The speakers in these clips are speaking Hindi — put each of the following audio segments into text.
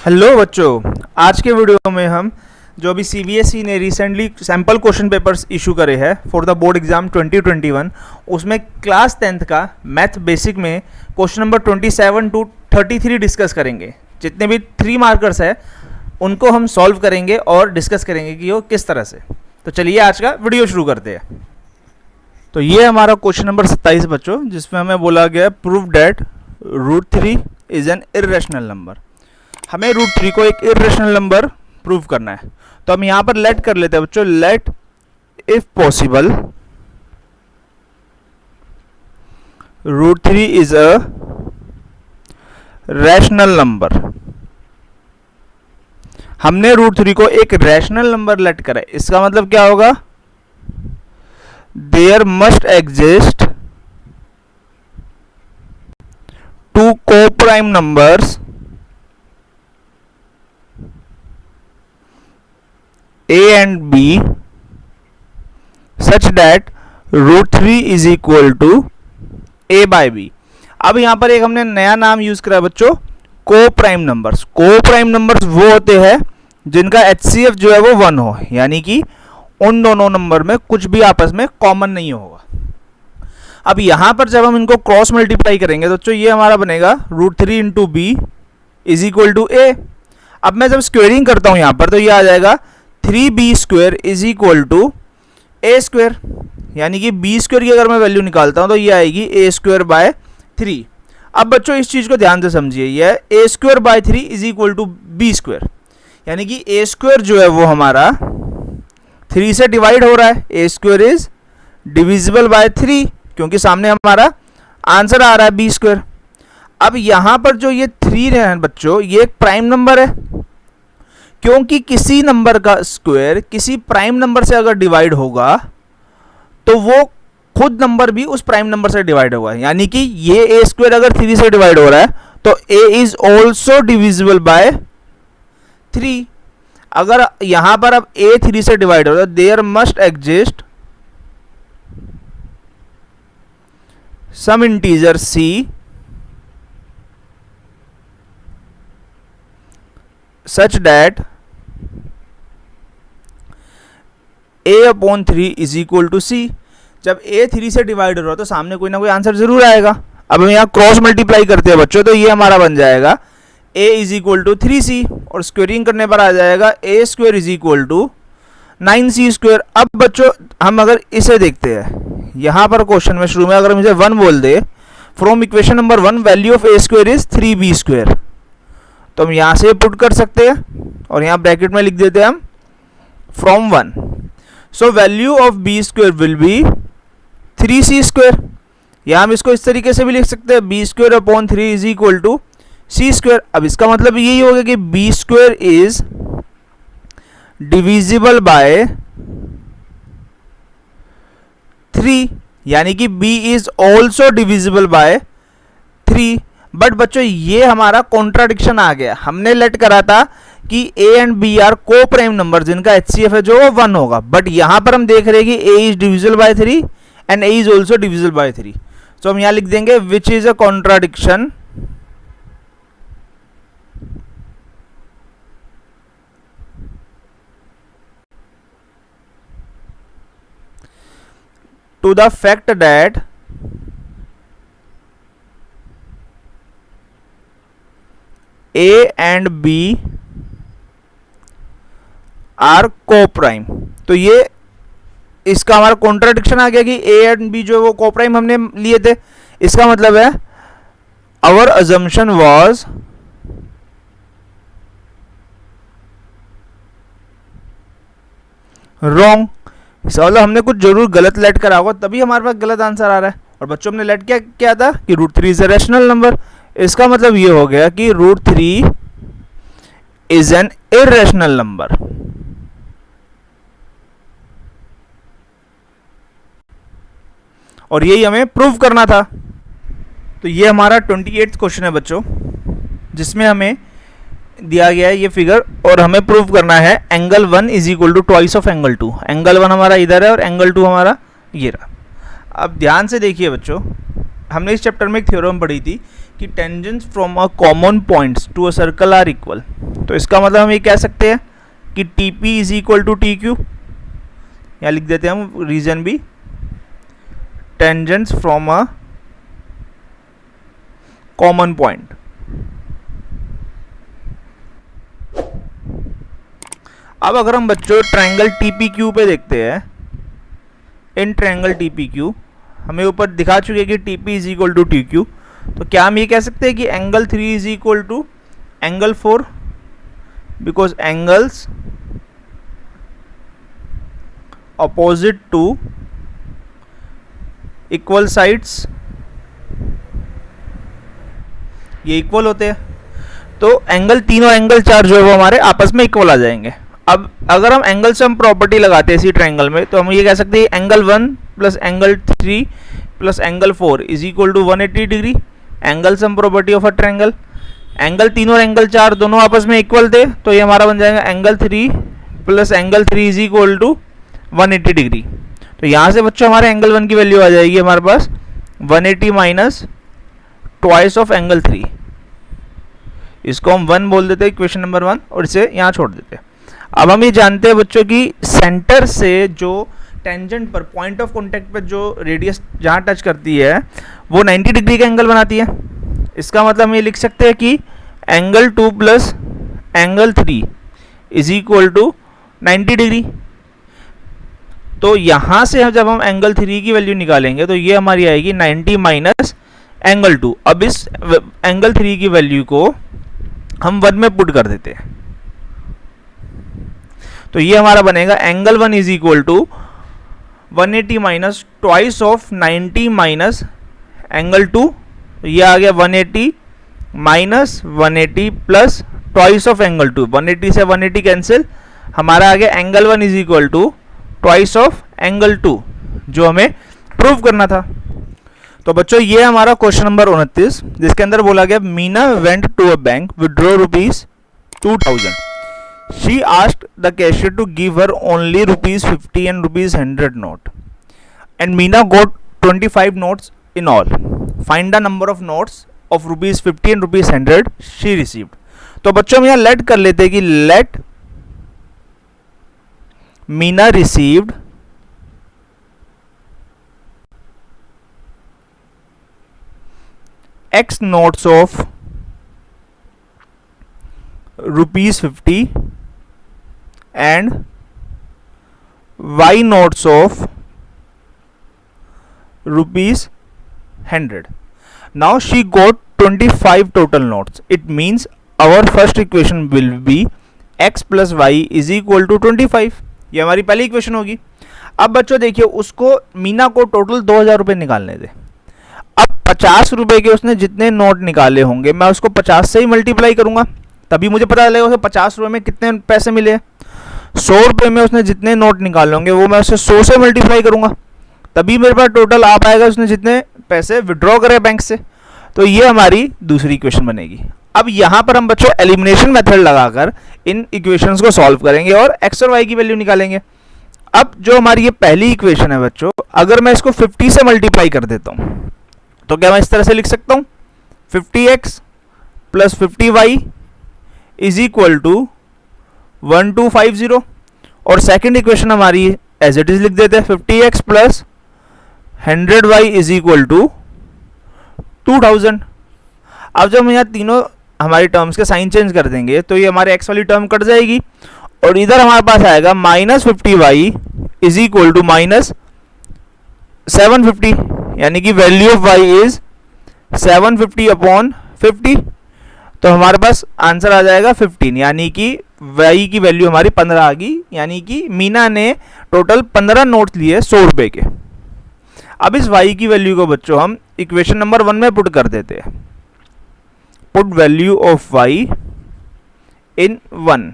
हेलो बच्चों, आज के वीडियो में हम जो अभी सीबीएसई ने recently sample question papers issue करे हैं फॉर द बोर्ड एग्जाम 2021, उसमें क्लास 10th का मैथ बेसिक में क्वेश्चन नंबर 27 टू 33 डिस्कस करेंगे। जितने भी 3 मार्कर्स है उनको हम सॉल्व करेंगे और डिस्कस करेंगे कि वो किस तरह से। तो चलिए आज का वीडियो शुरू करते हैं। तो ये हमारा क्वेश्चन नंबर 27 बच्चों, जिसमें हमें बोला गया prove that √3 is an irrational number. हमें √3 को एक इर्रेशनल नंबर प्रूव करना है। तो हम यहां पर लेट कर लेते हैं बच्चों, let if possible √3 is a rational number. हमने √3 को एक रैशनल नंबर लेट करा है। इसका मतलब क्या होगा? There must exist two coprime numbers A and B such that √3 is equal to A by B। अब यहां पर एक हमने नया नाम यूज करा बच्चों, को प्राइम नंबर्स। को प्राइम नंबर्स वो होते हैं जिनका HCF जो है वो 1 हो, यानी कि उन दोनों नंबर में कुछ भी आपस में कॉमन नहीं होगा। अब यहां पर जब हम इनको क्रॉस मल्टीप्लाई करेंगे तो बच्चों ये हमारा बनेगा √3 into B is equal to A. अब मैं जब स्क्वेयरिंग करता हूं यहां पर तो ये आ जाएगा 3b² is equal to a², यानी कि b² की अगर मैं वैल्यू निकालता हूं तो ये आएगी a² बाय 3। अब बच्चों इस चीज को ध्यान से समझिए, ये a² bye 3 is equal to b², यानी कि a² जो है वो हमारा 3 से डिवाइड हो रहा है। a² इज डिविजिबल बाय 3 क्योंकि सामने हमारा आंसर आ रहा है b²। अब यहां पर जो ये 3 है बच्चों, ये एक प्राइम नंबर है, क्योंकि किसी नंबर का स्क्वायर किसी प्राइम नंबर से अगर डिवाइड होगा तो वो खुद नंबर भी उस प्राइम नंबर से डिवाइड होगा। यानी कि ये a² अगर 3 से डिवाइड हो रहा है तो a is also divisible by 3। अगर यहां पर अब a 3 से डिवाइड हो रहा है, there must exist some integer c such that a/3 is equal to c। जब a 3 से डिवाइड हो रहा है तो सामने कोई ना कोई आंसर जरूर आएगा। अब हम यहाँ क्रॉस मल्टीप्लाई करते हैं बच्चों, तो ये हमारा बन जाएगा a is equal to 3c और स्क्वेयरिंग करने पर आ जाएगा a² is equal to 9c²। अब बच्चों हम अगर इसे देखते हैं, यहाँ पर क्वेश्चन में शुरू में अगर मुझे 1 बोल दे, from equation number 1 value of a² is 3b², तो हम यहां से पुट कर सकते हैं और यहां ब्रैकेट में लिख देते हैं हम from 1। So value of b² will be 3c²। यहां हम इसको इस तरीके से भी लिख सकते हैं, b²/3 is equal to c²। अब इसका मतलब यही होगा कि b² इज डिविजिबल बाय 3, यानी कि b is also divisible by 3। But बच्चों ये हमारा कॉन्ट्राडिक्शन आ गया। हमने लेट करा था कि a एंड b आर को प्राइम नंबर जिनका HCF है जो वो 1 होगा, बट यहां पर हम देख रहे हैं कि a is divisible by 3 and a is also divisible by 3। तो हम यहां लिख देंगे which is a contradiction to the fact that A and B are coprime. तो ये इसका हमारा कॉन्ट्राडिक्शन आ गया कि A एंड B जो है वो को प्राइम हमने लिए थे। इसका मतलब है आवर अजम्पशन वाज रॉन्ग। इसका मतलब हमने कुछ जरूर गलत लेट करा होगा, तभी हमारे पास गलत आंसर आ रहा है। और बच्चों हमने लेट क्या था कि √3 इज अ रैशनल नंबर। इसका मतलब ये हो गया कि √3 इज एन इर्रेशनल नंबर। और यही हमें प्रूव करना था। तो ये हमारा 28th क्वेश्चन है बच्चों, जिसमें हमें दिया गया है ये फिगर और हमें प्रूव करना है angle 1 is equal to twice of angle 2। Angle 1 हमारा इधर है और एंगल 2 हमारा ये रहा। अब ध्यान से देखिए बच्चों, हमने इस चैप्टर में एक थ्योरम पढ़ी थी कि tangents from a common points to a circle are equal, तो इसका मतलब हम ये कह सकते हैं कि T P is equal to T Q, यहाँ लिख देते हैं हम रीजन भी, tangents from a common point. अब अगर हम बच्चों ट्रायंगल टी पी क्यू पे देखते हैं, in triangle T P Q हमें ऊपर दिखा चुके हैं कि T P is equal to T Q, तो क्या हम ये कह सकते हैं कि angle 3 is equal to angle 4, because angles opposite to equal sides ये इक्वल होते हैं, तो एंगल 3 और एंगल 4 जो है वो हमारे आपस में इक्वल आ जाएंगे। अब अगर हम एंगल सम प्रॉपर्टी लगाते हैं इसी ट्रायंगल में, तो हम ये कह सकते हैं angle 1 plus angle 3 plus angle 4 is equal to 180 degree, angle sum property of a triangle. Angle 3 और एंगल 4 दोनों आपस में इक्वल थे, तो ये हमारा बन जाएगा angle 3 plus angle 3 is equal to 180 degree. तो यहाँ से बच्चों हमारे एंगल 1 की वैल्यू आ जाएगी हमारे पास 180 माइनस ट्वाइस ऑफ एंगल 3, इसको हम 1 बोल देते हैं इक्वेशन नंबर 1 और इसे यहाँ छोड़ देते हैं। अब हम ये जानते हैं बच्चों की सेंटर से जो टेंजेंट पर पॉइंट ऑफ कांटेक्ट पर जो रेडियस जहाँ टच करती है वो 90 डिग्री का एंगल बनाती है। इसका मतलब हम ये लिख सकते हैं कि angle 2 plus angle 3 is equal to 90 degree. तो यहाँ से जब हम एंगल 3 की वैल्यू निकालेंगे तो ये हमारी आएगी 90 माइनस एंगल 2। अब इस एंगल 3 की वैल्यू को हम 1 में पुट कर देते हैं, तो ये हमारा बनेगा angle 1 is equal to 180 minus twice of 90 minus angle 2, तो ये आ गया 180 minus 180 plus twice of angle 2, 180 से 180 कैंसिल, हमारा आ गया angle 1 is equal to twice of angle 2 जो हमें प्रूव करना था। तो बच्चों ये हमारा क्वेश्चन नंबर 29, जिसके अंदर बोला गया Meena went to a bank withdraw rupees 2000. She asked the cashier to give her only rupees 50 and rupees 100 note, and Meena got 25 notes in all. Find the number of notes of rupees 50 and rupees 100 she received. तो बच्चों हम यहाँ लेट कर लेते हैं कि let Meena received X notes of rupees 50 and Y notes of rupees 100. Now she got 25 total notes. It means our first equation will be x plus y is equal to 25. ये हमारी पहली इक्वेशन होगी। अब बच्चों देखिए उसको मीना को टोटल 2000 रुपये निकालने दे। अब 50 रुपये के उसने जितने नोट निकाले होंगे मैं उसको 50 से ही मल्टीप्लाई करूंगा, तभी मुझे पता चलेगा उसे 50 रुपये में कितने पैसे मिले। 100 रुपये में उसने जितने नोट निकाले होंगे वो मैं उसे 100 से मल्टीप्लाई करूंगा, तभी मेरे पास टोटल आ पाएगा उसने जितने पैसे विड्रॉ करे बैंक से। तो ये हमारी दूसरी इक्वेशन बनेगी। अब यहाँ पर हम बच्चों एलिमिनेशन मेथड लगाकर इन इक्वेशंस को सॉल्व करेंगे और एक्स और वाई की वैल्यू निकालेंगे। अब जो हमारी ये पहली इक्वेशन है बच्चों, अगर मैं इसको 50 से मल्टीप्लाई कर देता हूँ तो क्या मैं इस तरह से लिख सकता हूँ 50x plus 50y is equal to 1250, और सेकेंड इक्वेशन हमारी एज इट इज लिख देते हैं 50x plus 100y is equal to 2000। अब जब हम यहाँ तीनों हमारी टर्म्स के साइन चेंज कर देंगे तो ये हमारे x वाली टर्म कट जाएगी और इधर हमारे पास आएगा minus 50y is equal to minus 750, यानी कि value of y is 750 upon 50। तो हमारे पास आंसर आ जाएगा 15, यानी कि y की वैल्यू हमारी 15 आ गई, यानी कि मीना ने टोटल 15 नोट्स लिए 100 रुपये के। अब इस y की वैल्यू को बच्चों हम इक्वेशन नंबर 1 में पुट कर देते हैं। Put value of y in 1,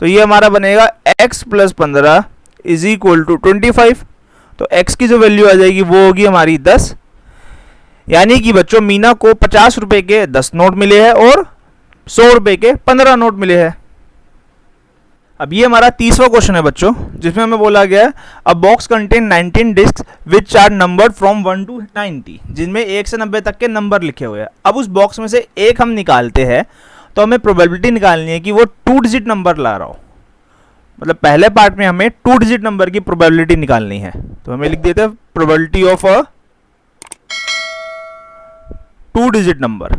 तो ये हमारा बनेगा x plus 15 is equal to 25। तो x की जो वैल्यू आ जाएगी वो होगी हमारी 10, यानी कि बच्चों मीना को 50 रुपए के 10 नोट मिले हैं और 100 रुपए के 15 नोट मिले हैं। अब ये हमारा 30वां क्वेश्चन है बच्चों, जिसमें हमें बोला गया है a box contain 19 disc which are numbered from 1 to 90, जिनमें 1 से 90 तक के नंबर लिखे हुए हैं। अब उस बॉक्स में से एक हम निकालते हैं, तो हमें प्रोबेबिलिटी निकालनी है कि वो 2 डिजिट नंबर ला रहा हो। मतलब पहले पार्ट में हमें 2 डिजिट नंबर की प्रोबेबिलिटी निकालनी है, तो हमें लिख देते हैं probability of a 2 digit number.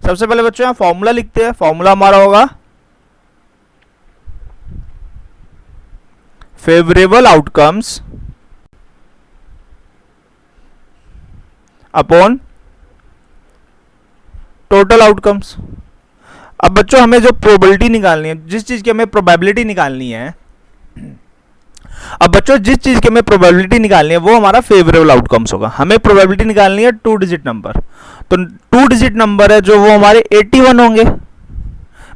सबसे पहले बच्चों यहाँ फॉर्मूला लिखते हैं। फॉर्मूला हमारा होगा favourable outcomes upon total outcomes. अब बच्चों हमें जो प्रोबेबिलिटी निकालनी है, जिस चीज की हमें प्रोबेबिलिटी निकालनी है, अब बच्चों जिस चीज की हमें प्रोबेबिलिटी निकालनी है वो हमारा फेवरेबल आउटकम्स होगा। हमें प्रोबेबिलिटी निकालनी है 2 डिजिट नंबर, तो 2 डिजिट नंबर है जो वो हमारे 81 होंगे,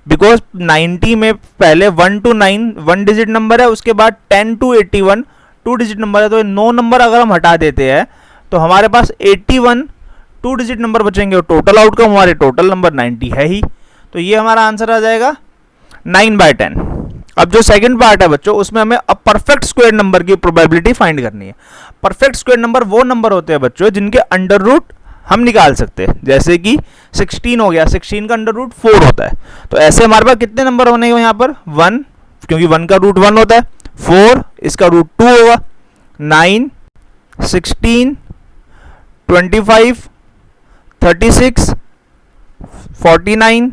बिकॉज 90 में पहले 1 to 9 1 डिजिट नंबर है, उसके बाद 10 to 81 2 डिजिट नंबर है। तो 9 नंबर अगर हम हटा देते हैं तो हमारे पास 81 2 डिजिट नंबर बचेंगे, और टोटल आउटकम हमारे टोटल नंबर 90 है ही। तो ये हमारा आंसर आ जाएगा 9/10। अब जो सेकंड पार्ट है बच्चों, उसमें हमें अब परफेक्ट स्क्वायर नंबर की प्रोबेबिलिटी फाइंड करनी है। परफेक्ट स्क्वायर नंबर वो नंबर होते हैं बच्चों जिनके अंडर रूट हम निकाल सकते हैं, जैसे कि 16 हो गया, 16 का अंडर रूट 4 होता है। तो ऐसे हमारे पास कितने नंबर होने हैं यहाँ पर 1, क्योंकि 1 का रूट 1 होता है, 4 इसका रूट 2 होगा, 9 16 25 36 49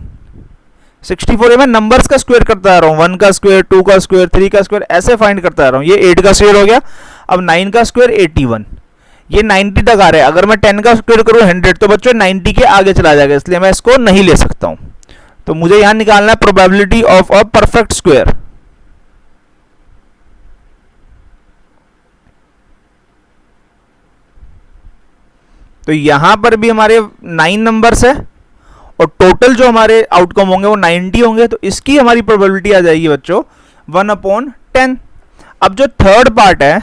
64। मैं नंबर्स का स्क्वायर करता आ रहा हूँ, 1 का स्क्वायर 2 का स्क्वायर 3 का स्क्वायर ऐसे फाइंड करता आ रहा हूँ। ये 8 का स्क्वायर हो गया। अब 9 का स्क्वायर 81, ये 90 तक आ रहा है। अगर मैं 10 का स्क्वायर करूँ 100, तो बच्चों 90 के आगे चला जाएगा, इसलिए मैं इसको नहीं ले सकता हूँ। तो मुझे यहां निकालना है probability of a perfect square. तो यहां पर भी हमारे 9 नंबर्स है, और टोटल जो हमारे आउटकम होंगे वो 90 होंगे। तो इसकी हमारी प्रोबेबिलिटी आ जाएगी बच्चों 1/10। अब जो थर्ड पार्ट है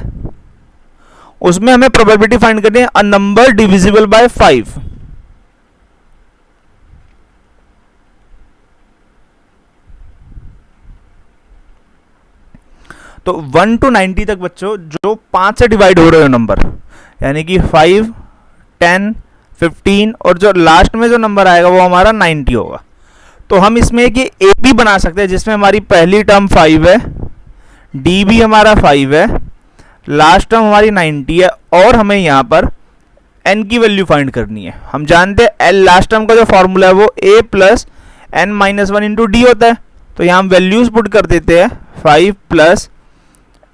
उसमें हमें प्रोबेबिलिटी फाइंड करनी है अ नंबर डिविजिबल बाय 5। तो 1 to 90 तक बच्चों जो 5 से डिवाइड हो रहे हो नंबर, यानी कि 5 10 15, और जो लास्ट में जो नंबर आएगा वो हमारा 90 होगा। तो हम इसमें एक एपी बना सकते हैं, जिसमें हमारी पहली टर्म 5 है, डी भी हमारा 5 है, लास्ट टर्म हमारी 90 है, और हमें यहाँ पर एन की वैल्यू फाइंड करनी है। हम जानते हैं एल लास्ट टर्म का जो फॉर्मूला है वो A plus N minus 1 into D होता है। तो यहाँ हम वैल्यूज पुट कर देते हैं 5 प्लस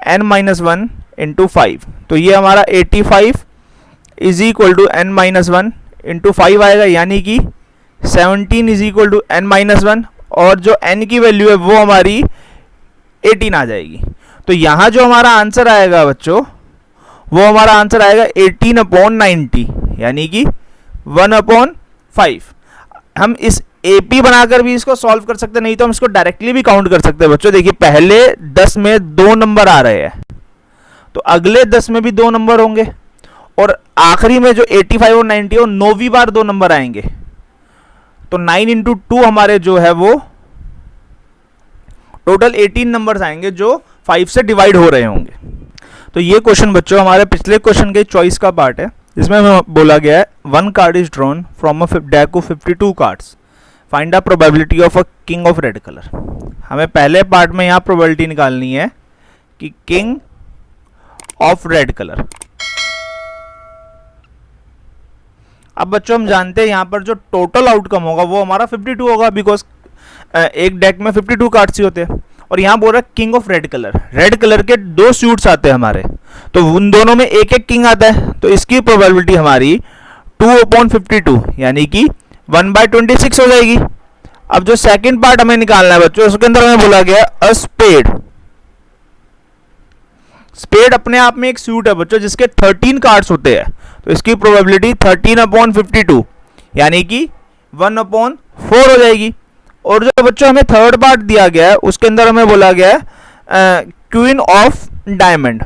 एन माइनस 1 इंटू 5। तो ये हमारा 85 is equal to n minus 1 into 5 आएगा, यानी कि 17 is equal to n minus 1, और जो एन की वैल्यू है वो हमारी 18 आ जाएगी। तो यहाँ जो हमारा आंसर आएगा बच्चों, वो हमारा आंसर आएगा 18/90, यानी कि 1/5। हम इस एपी बनाकर भी इसको सॉल्व कर सकते, नहीं तो हम इसको डायरेक्टली भी काउंट कर सकते हैं बच्चों। देखिए पहले 10 में 2 नंबर आ रहे हैं, तो अगले 10 में भी 2 नंबर होंगे, और आखिरी में जो 85 और 90 है 9वीं बार 2 नंबर आएंगे। तो 9 इंटू 2 हमारे जो है वो टोटल 18 नंबर्स आएंगे जो 5 से डिवाइड हो रहे होंगे। तो ये क्वेश्चन बच्चों हमारे पिछले क्वेश्चन के चॉइस का पार्ट है, जिसमें हमें बोला गया है 1 card is drawn from a deck of 52 cards, find the probability of a king of red colour. हमें पहले पार्ट में यहाँ प्रोबेबिलिटी निकालनी है कि किंग ऑफ रेड कलर। अब बच्चों हम जानते हैं यहाँ पर जो टोटल आउटकम होगा वो हमारा 52 होगा, बिकॉज एक डेक में 52 कार्ड्स ही होते हैं। और यहाँ बोल रहा है king of red colour, red colour के 2 सूट्स आते हैं हमारे, तो उन दोनों में एक एक किंग आता है। तो इसकी प्रोबेबिलिटी हमारी 2/52, यानी कि 1/26 हो जाएगी। अब जो सेकंड पार्ट हमें निकालना है बच्चों, उसके अंदर हमें बोला गया अ स्पेड। स्पेड अपने आप में एक सूट है बच्चों जिसके 13 कार्ड्स होते हैं, तो इसकी प्रोबेबिलिटी 13/52, यानी कि 1/4 हो जाएगी। और जो बच्चों हमें थर्ड पार्ट दिया गया है उसके अंदर हमें बोला गया है क्वीन ऑफ डायमंड।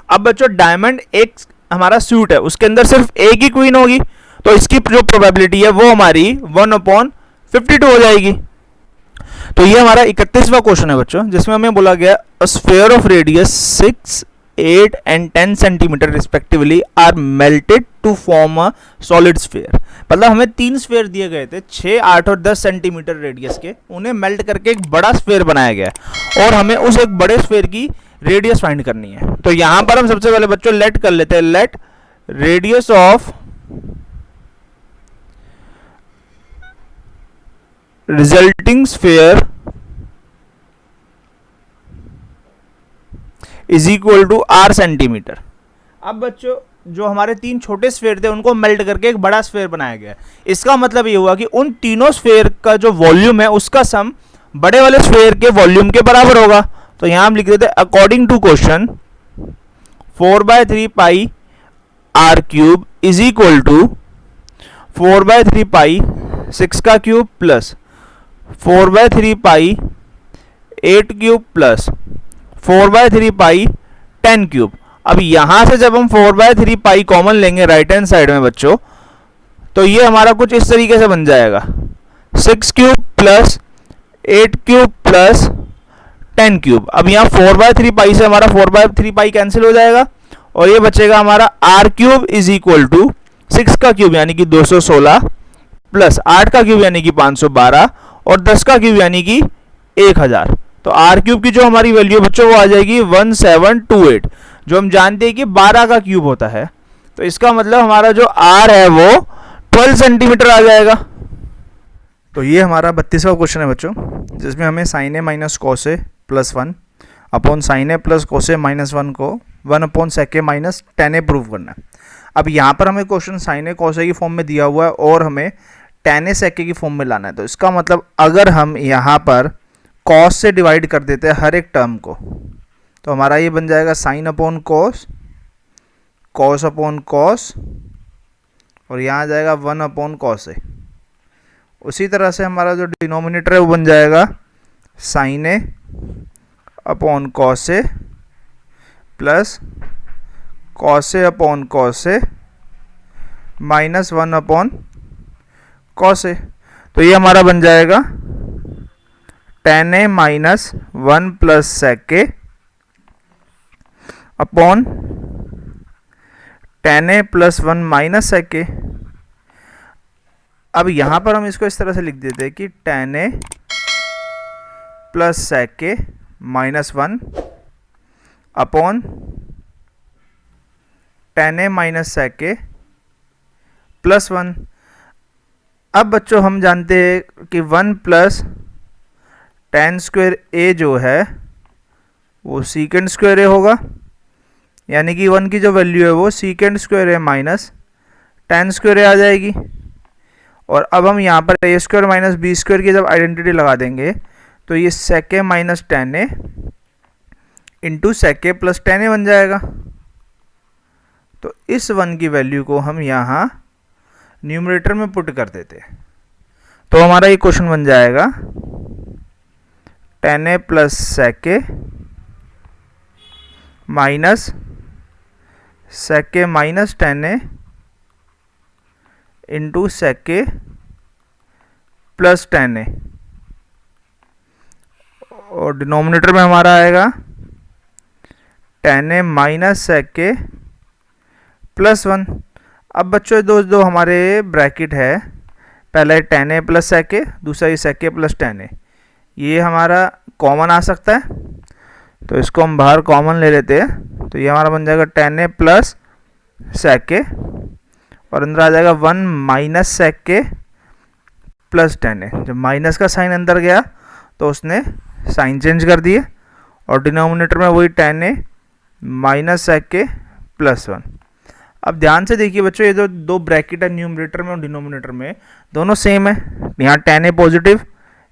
अब बच्चों डायमंड एक हमारा सूट है, उसके अंदर सिर्फ एक ही क्वीन होगी, तो इसकी जो प्रोबेबिलिटी है वो हमारी 1/52 हो जाएगी। तो ये हमारा 31वां क्वेश्चन है बच्चों, जिसमें हमें बोला गया a sphere of radius 6, 8 and 10 centimetre respectively are melted to form a solid sphere. मतलब हमें 3 स्फीयर दिए गए थे 6, 8 और 10 सेंटीमीटर रेडियस के, उन्हें मेल्ट करके एक बड़ा स्फीयर बनाया गया और हमें उस एक बड़े स्फीयर की रेडियस फाइंड करनी है। तो यहां पर हम सबसे पहले बच्चों लेट कर लेते हैं, let radius of resulting sphere is equal to r centimetre. अब बच्चों जो हमारे 3 छोटे स्फीयर थे उनको मेल्ट करके एक बड़ा स्फीयर बनाया गया। इसका मतलब ये हुआ कि उन तीनों स्फीयर का जो वॉल्यूम है उसका सम बड़े वाले स्फीयर के वॉल्यूम के बराबर होगा। तो यहां हम लिख देते हैं according to question 4/3 pi r cube is equal to 4/3 pi 6 का cube plus 4/3 pi 8 cube plus 4/3 pi 10 cube. अब यहां से जब हम 4/3 पाई कॉमन लेंगे राइट हैंड साइड में बच्चों, तो ये हमारा कुछ इस तरीके से बन जाएगा 6 cube plus 8 cube plus 10 cube. अब यहाँ 4/3 पाई से हमारा 4/3 पाई कैंसिल हो जाएगा और ये बचेगा हमारा r cube is equal to 6 का क्यूब यानी कि 216 प्लस 8 का क्यूब यानी कि 512 और 10 का क्यूब यानी कि 1000। तो आर क्यूब की जो हमारी वैल्यू बच्चों वो आ जाएगी 1728, जो हम जानते हैं कि 12 का क्यूब होता है। तो इसका मतलब हमारा जो आर है वो 12 सेंटीमीटर आ जाएगा। तो ये हमारा 32वां क्वेश्चन है बच्चों, जिसमें हमें sign A minus cos A plus 1 upon sine A plus cos A minus 1 को 1 अपॉन सेक ए माइनस 10 ए प्रूव करना है। अब यहाँ पर हमें question sign A cos A की फॉर्म में दिया हुआ है और हमें 10 ए सेक ए की फॉर्म में लाना है। तो इसका मतलब अगर हम यहाँ पर कॉस से डिवाइड कर देते हैं हर एक टर्म को, तो हमारा ये बन जाएगा sine upon cos, cos upon cos और यहाँ आ जाएगा 1 अपॉन कॉस ए। उसी तरह से हमारा जो डिनोमिनेटर है वो बन जाएगा sign A upon cos A plus cos A upon cos A minus 1 upon cos A. तो ये हमारा बन जाएगा tan ए माइनस 1 प्लस सेक ए अपॉन tan ए प्लस 1 माइनस सेक ए। अब यहां पर हम इसको इस तरह से लिख देते हैं कि tan ए प्लस सेक ए माइनस 1 अपॉन tan ए माइनस सेक ए प्लस 1। अब बच्चों हम जानते हैं कि 1 प्लस tan स्क्वायर ए जो है वो सीकेंड स्क्वायर ए होगा, यानी कि 1 की जो वैल्यू है वो सीकेंड स्क्वायर ए माइनस tan स्क्वायर ए आ जाएगी। और अब हम यहाँ पर ए स्क्वायर माइनस बी स्क्वायर की जब आइडेंटिटी लगा देंगे तो ये सेक ए माइनस tan ए इंटू सेक ए प्लस tan ए बन जाएगा। तो इस 1 की वैल्यू को हम यहाँ न्यूमरेटर में पुट कर देते हैं, तो हमारा ये क्वेश्चन बन जाएगा tan ए प्लस सेक ए माइनस सेक ए माइनस tan ए इंटू सेक ए प्लस tan ए और डिनोमिनेटर में हमारा आएगा tan ए माइनस सेक ए प्लस 1। अब बच्चों दो हमारे ब्रैकेट है, पहला है tan ए प्लस सेक ए, दूसरा ये सेक ए प्लस tan ए। ये हमारा कॉमन आ सकता है तो इसको हम बाहर कॉमन ले लेते हैं। तो ये हमारा बन जाएगा tan ए प्लस सेक ए और अंदर आ जाएगा 1 माइनस सेक ए प्लस tan ए। जब माइनस का साइन अंदर गया तो उसने साइन चेंज कर दिए और डिनोमिनेटर में वही tan ए माइनस सेक ए प्लस 1। अब ध्यान से देखिए बच्चों, ये जो दो ब्रैकेट है न्यूमरेटर में और डिनोमिनेटर में दोनों सेम है। यहाँ tan ए पॉजिटिव,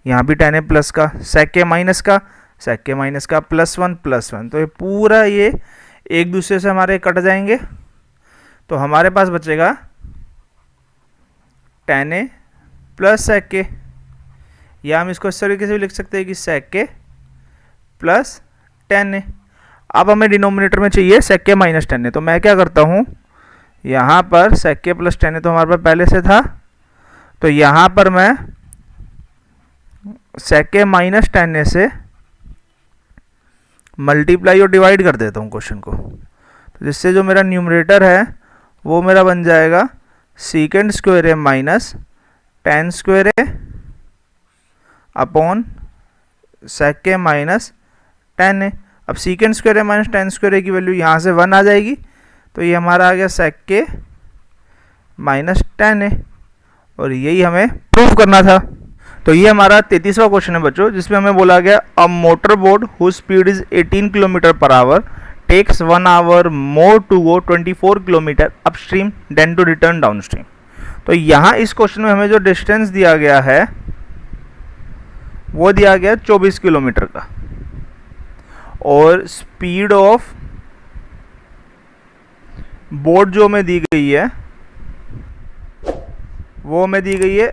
यहाँ भी tan ए प्लस का, सेक ए माइनस का, सेक ए माइनस का प्लस 1 तो ये पूरा ये एक दूसरे से हमारे कट जाएंगे। तो हमारे पास बचेगा tan ए प्लस सेक ए, या हम इसको इस तरीके से भी लिख सकते हैं कि सेक ए प्लस tan ए। अब हमें डिनोमिनेटर में चाहिए सेक ए माइनस tan ए, तो मैं क्या करता हूँ यहाँ पर sec k प्लस 10a तो हमारे पास पहले से था, तो यहाँ पर मैं sec k माइनस 10a से मल्टीप्लाई और डिवाइड कर देता हूँ क्वेश्चन को, तो जिससे जो मेरा न्यूमरेटर है वो मेरा बन जाएगा सीकेंड स्क्वायर ए माइनस टेन स्क्वायर ए अपॉन सेक के माइनस टेन ए। अब सीकेंड स्क्वायर ए माइनस टेन स्क्वायर ए की वैल्यू यहाँ से 1 आ जाएगी, तो ये हमारा आ गया सेक के माइनस टेन ए, और यही हमें प्रूव करना था। तो ये हमारा 33वां क्वेश्चन है बच्चों, जिसमें हमें बोला गया a motor boat whose speed is 18 kilometre per hour takes 1 hour more to go 24 kilometre upstream then to return downstream. तो यहाँ इस क्वेश्चन में हमें जो डिस्टेंस दिया गया है वो दिया गया 24 किलोमीटर का, और स्पीड ऑफ बोट जो हमें दी गई है वो हमें दी गई है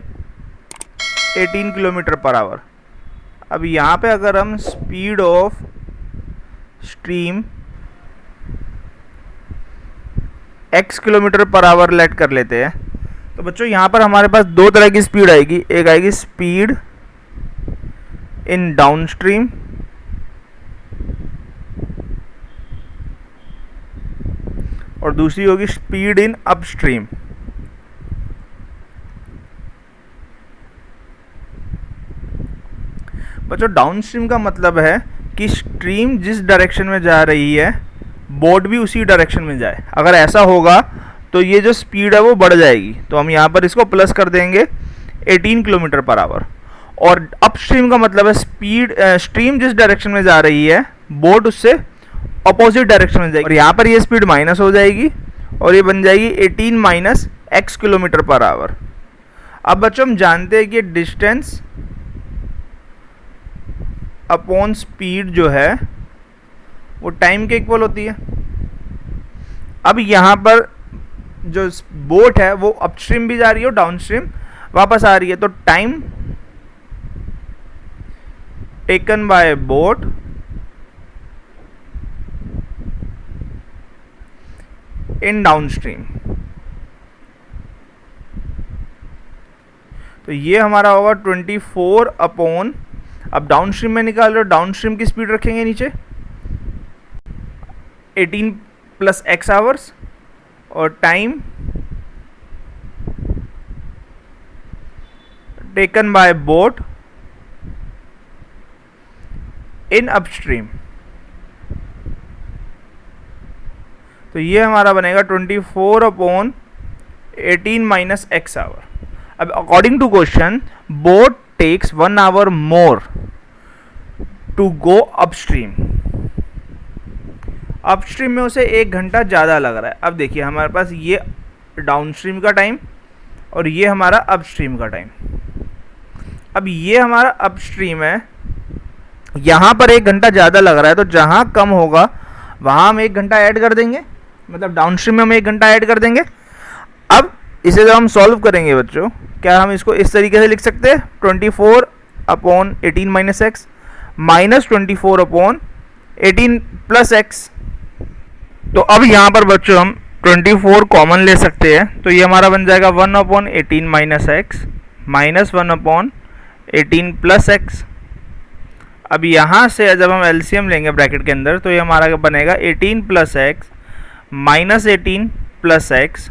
18 किलोमीटर पर आवर। अब यहाँ पे अगर हम speed of stream x kilometre per hour let कर लेते हैं, तो बच्चों यहाँ पर हमारे पास दो तरह की स्पीड आएगी। एक आएगी स्पीड इन डाउनस्ट्रीम और दूसरी होगी स्पीड इन अपस्ट्रीम। बच्चों डाउनस्ट्रीम का मतलब है कि स्ट्रीम जिस डायरेक्शन में जा रही है बोट भी उसी डायरेक्शन में जाए। अगर ऐसा होगा तो ये जो स्पीड है वो बढ़ जाएगी, तो हम यहाँ पर इसको प्लस कर देंगे 18 किलोमीटर पर आवर। और अपस्ट्रीम का मतलब है स्पीड स्ट्रीम जिस डायरेक्शन में जा रही है बोट उससे अपोजिट डायरेक्शन में जाएगी, और यहाँ पर ये स्पीड माइनस हो जाएगी और ये बन जाएगी 18 minus x kilometre per our. अब बच्चों हम जानते हैं कि डिस्टेंस अपॉन स्पीड जो है वो टाइम के इक्वल होती है। अब यहाँ पर जो बोट है वो अपस्ट्रीम भी जा रही है और डाउनस्ट्रीम वापस आ रही है, तो time taken by boat in downstream, तो ये हमारा होगा 24 अपॉन, अब डाउनस्ट्रीम में निकाल रहे हो डाउनस्ट्रीम की स्पीड रखेंगे नीचे 18 प्लस x आवर्स और time taken by boat in upstream, तो ये हमारा बनेगा 24 अपॉन 18 माइनस x आवर। अब according to question boat takes 1 hour more to go upstream, upstream में उसे 1 घंटा ज़्यादा लग रहा है। अब देखिए हमारे पास ये डाउनस्ट्रीम का टाइम और ये हमारा अपस्ट्रीम का टाइम। अब ये हमारा अपस्ट्रीम है, यहाँ पर 1 घंटा ज़्यादा लग रहा है, तो जहाँ कम होगा वहाँ हम 1 घंटा ऐड कर देंगे, मतलब डाउनस्ट्रीम में हम 1 घंटा ऐड कर देंगे। अब इसे जब हम सॉल्व करेंगे बच्चों, क्या हम इसको इस तरीके से लिख सकते हैं 24 upon 18 minus x minus 24 upon 18 plus x. तो अब यहाँ पर बच्चों हम 24 कॉमन ले सकते हैं, तो ये हमारा बन जाएगा 1 upon 18 minus x minus 1 upon 18 plus x. अब यहाँ से जब हम एलसीएम लेंगे ब्रैकेट के अंदर, तो ये हमारा बनेगा 18 plus x minus 18 plus x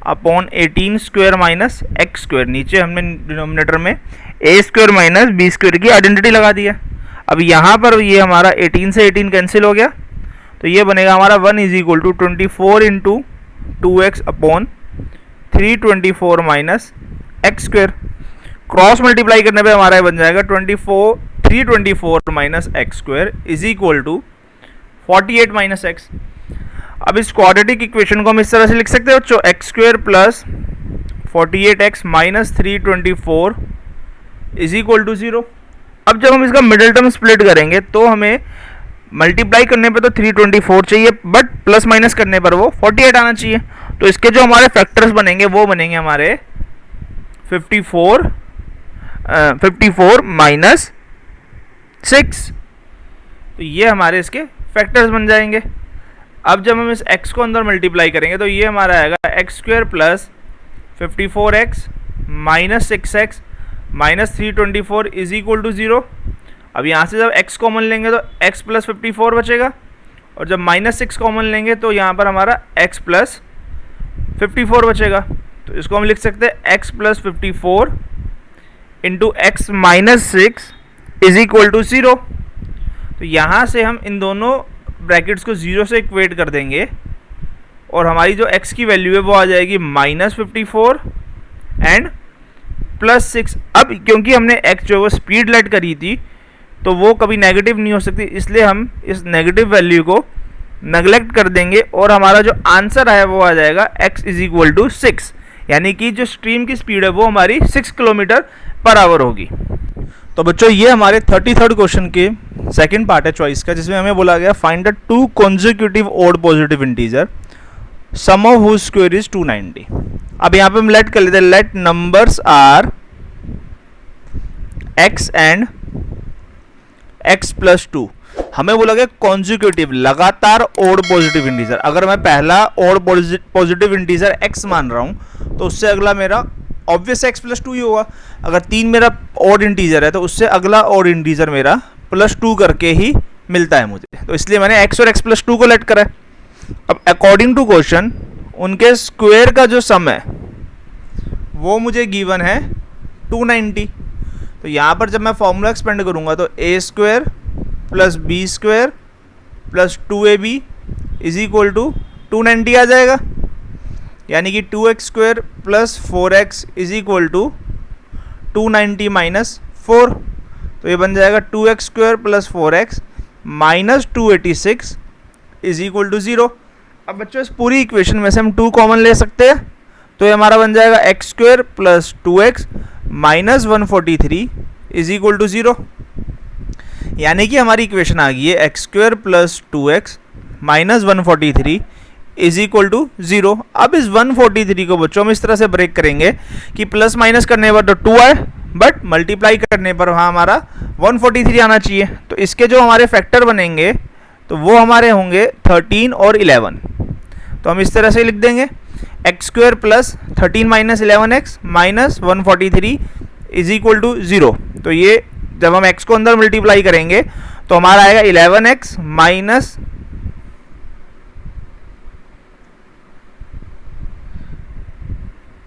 upon 18 square minus x square. नीचे हमने डिनोमिनेटर में ए स्क्वायर माइनस बी स्क्वायर की आइडेंटिटी लगा दी है। अब यहाँ पर ये हमारा 18 से 18 कैंसिल हो गया, तो ये बनेगा हमारा 1 is equal to 24 into 2x upon 324 minus x square. Cross multiply करने पे हमारा बन जाएगा 324 minus x square is equal to 48 minus x. अब इस क्वाड्रेटिक इक्वेशन को हम इस तरह से लिख सकते हैं बच्चों, x square plus 48x minus 324 is equal to 0। अब जब हम इसका मिडिल टर्म स्प्लिट करेंगे तो हमें मल्टीप्लाई करने पे तो 324 चाहिए, बट प्लस माइनस करने पर वो 48 आना चाहिए। तो इसके जो हमारे फैक्टर्स बनेंगे वो बनेंगे हमारे 54 माइनस 6, तो ये हमारे इसके फैक्टर्स बन जाएंगे। अब जब हम इस x को अंदर मल्टीप्लाई करेंगे तो ये हमारा आएगा x square plus 54x minus 6x minus 324 is equal to 0। अब यहाँ से जब x कॉमन लेंगे तो x प्लस 54 बचेगा, और जब माइनस 6 कॉमन लेंगे तो यहाँ पर हमारा x प्लस 54 बचेगा। तो इसको हम लिख सकते हैं x plus 54 into x minus 6 is equal to 0। तो यहाँ से हम इन दोनों ब्रैकेट्स को 0 से इक्वेट कर देंगे और हमारी जो x की वैल्यू है वो आ जाएगी -54 एंड +6। अब क्योंकि हमने x जो वो स्पीड लेट करी थी तो वो कभी नेगेटिव नहीं हो सकती, इसलिए हम इस नेगेटिव वैल्यू को नेगलेक्ट कर देंगे और हमारा जो आंसर है वो आ जाएगा x इज इक्वल टू 6, यानी कि जो स्ट्रीम की स्पीड है वो हमारी 6 किलोमीटर पर आवर होगी। तो बच्चों ये हमारे 33rd क्वेश्चन के सेकंड पार्ट है चॉइस का, जिसमें हमें बोला गया find the 2 consecutive odd positive integer sum of whose square is 290। अब यहाँ पे हम लेट कर लेते हैं, let numbers are x and x plus 2। हमें बोला गया कॉन्जिक्यूटिव लगातार ओड पॉजिटिव इंटीजर। अगर मैं पहला ओड पॉजिटिव इंटीजर x मान रहा हूं तो उससे अगला मेरा ऑब्वियस x प्लस 2 ही होगा। अगर 3 मेरा ओड इंटीजर है तो उससे अगला ओड इंटीजर मेरा +2 करके ही मिलता है मुझे, तो इसलिए मैंने x और x प्लस 2 को लेट करा है। अब अकॉर्डिंग टू क्वेश्चन उनके स्क्वायर का जो सम है वो मुझे गिवन है 290। तो यहाँ पर जब मैं फॉर्मूला एक्सपेंड करूँगा तो a square plus b square plus 2ab is equal to 290 आ जाएगा, यानी कि 2x square plus 4x is equal to 290 minus 4। तो ये बन जाएगा 2x square plus 4x minus 286 is equal to 0। अब बच्चों इस पूरी इक्वेशन में से हम 2 कॉमन ले सकते हैं, तो ये हमारा बन जाएगा x square plus 2x minus 143 is equal to 0, यानी कि हमारी इक्वेशन आ गई है x square plus 2x minus 143 is equal to 0। अब इस 143 को बच्चों हम इस तरह से ब्रेक करेंगे कि प्लस माइनस करने पर तो 2 आए, बट मल्टीप्लाई करने पर वहाँ हमारा 143 आना चाहिए। तो इसके जो हमारे फैक्टर बनेंगे तो वो हमारे होंगे 13 और 11। तो हम इस तरह से लिख देंगे x square plus 13 minus 11x minus 143 is equal to 0। तो ये जब हम x को अंदर मल्टीप्लाई करेंगे तो हमारा आएगा 11x माइनस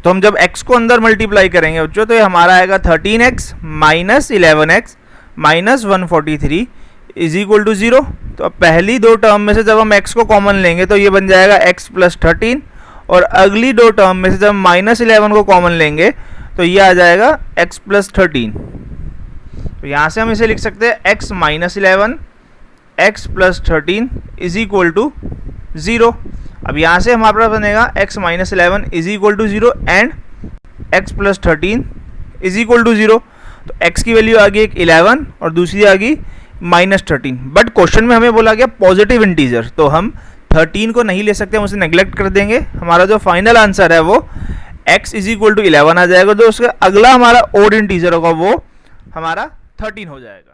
तो हम जब x को अंदर मल्टीप्लाई करेंगे बच्चों तो ये हमारा आएगा 13x minus 11x minus 143 is equal to 0। तो अब पहली दो टर्म में से जब हम x को कॉमन लेंगे तो ये बन जाएगा x प्लस 13, और अगली दो टर्म में से जब माइनस 11 को कॉमन लेंगे तो ये आ जाएगा x प्लस 13। तो यहाँ से हम इसे लिख सकते हैं x minus 11 x plus 13 is equal to 0। अब यहाँ से हमारे पास बनेगा x minus 11 is equal to 0 and x plus 13 is equal to 0। तो x की वैल्यू आ गई एक 11 और दूसरी आ गई माइनस 13, बट क्वेश्चन में हमें बोला गया पॉजिटिव इंटीजर, तो हम 13 को नहीं ले सकते, हम उसे नेग्लेक्ट कर देंगे। हमारा जो फाइनल आंसर है वो x इज इक्वल टू 11 आ जाएगा, जो उसका अगला हमारा ओड इंटीजर होगा वो हमारा 13 हो जाएगा।